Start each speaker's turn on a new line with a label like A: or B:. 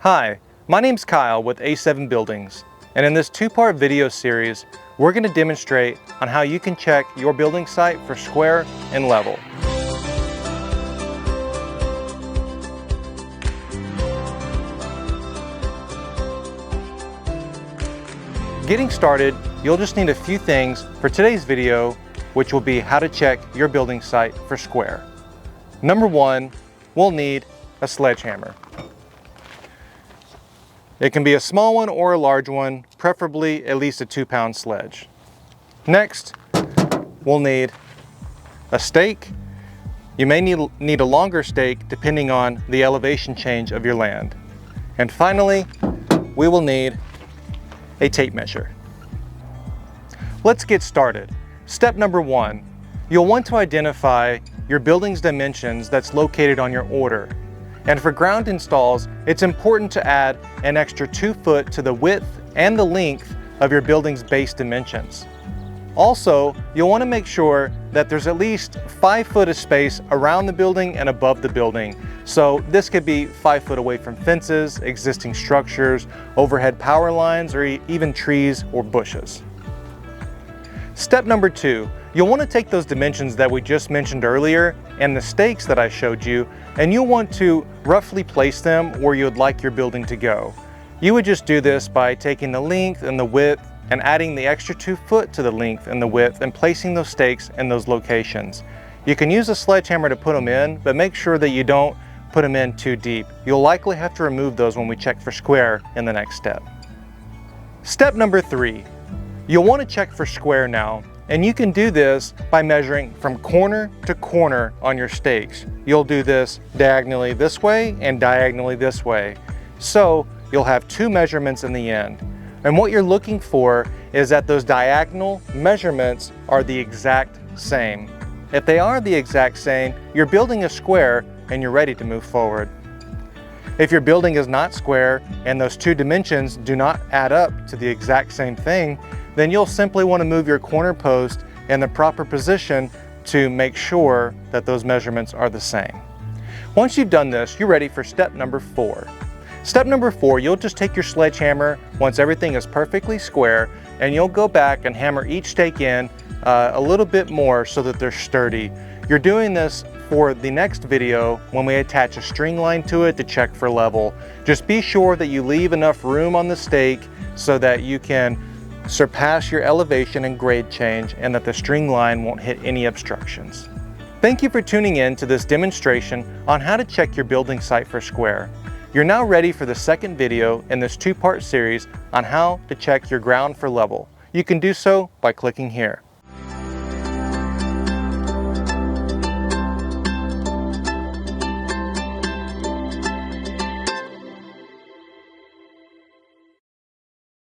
A: Hi, my name's Kyle with A7 Buildings, and in this two-part video series, we're going to demonstrate on how you can check your building site for square and level. Getting started, you'll just need a few things for today's video, which will be how to check your building site for square. Number one, we'll need a sledgehammer. It can be a small one or a large one, preferably at least a 2-pound sledge. Next, we'll need a stake. You may need a longer stake depending on the elevation change of your land. And finally, we will need a tape measure. Let's get started. Step number one, you'll want to identify your building's dimensions that's located on your order. And for ground installs, it's important to add an extra 2 foot to the width and the length of your building's base dimensions. Also, you'll want to make sure that there's at least 5 foot of space around the building and above the building. So this could be 5 foot away from fences, existing structures, overhead power lines, or even trees or bushes. Step number two, you'll want to take those dimensions that we just mentioned earlier and the stakes that I showed you, and you'll want to roughly place them where you would like your building to go. You would just do this by taking the length and the width and adding the extra 2 foot to the length and the width and placing those stakes in those locations. You can use a sledgehammer to put them in, but make sure that you don't put them in too deep. You'll likely have to remove those when we check for square in the next step. Step number three, you'll want to check for square now, and you can do this by measuring from corner to corner on your stakes. You'll do this diagonally this way and diagonally this way. So you'll have 2 measurements in the end. And what you're looking for is that those diagonal measurements are the exact same. If they are the exact same, you're building a square and you're ready to move forward. If your building is not square and those 2 dimensions do not add up to the exact same thing, then you'll simply want to move your corner post in the proper position to make sure that those measurements are the same. Once you've done this, you're ready for step number 4. Step number 4, you'll just take your sledgehammer once everything is perfectly square, and you'll go back and hammer each stake in a little bit more so that they're sturdy. You're doing this for the next video when we attach a string line to it to check for level. Just be sure that you leave enough room on the stake so that you can surpass your elevation and grade change and that the string line won't hit any obstructions. Thank you for tuning in to this demonstration on how to check your building site for square. You're now ready for the second video in this 2-part series on how to check your ground for level. You can do so by clicking here.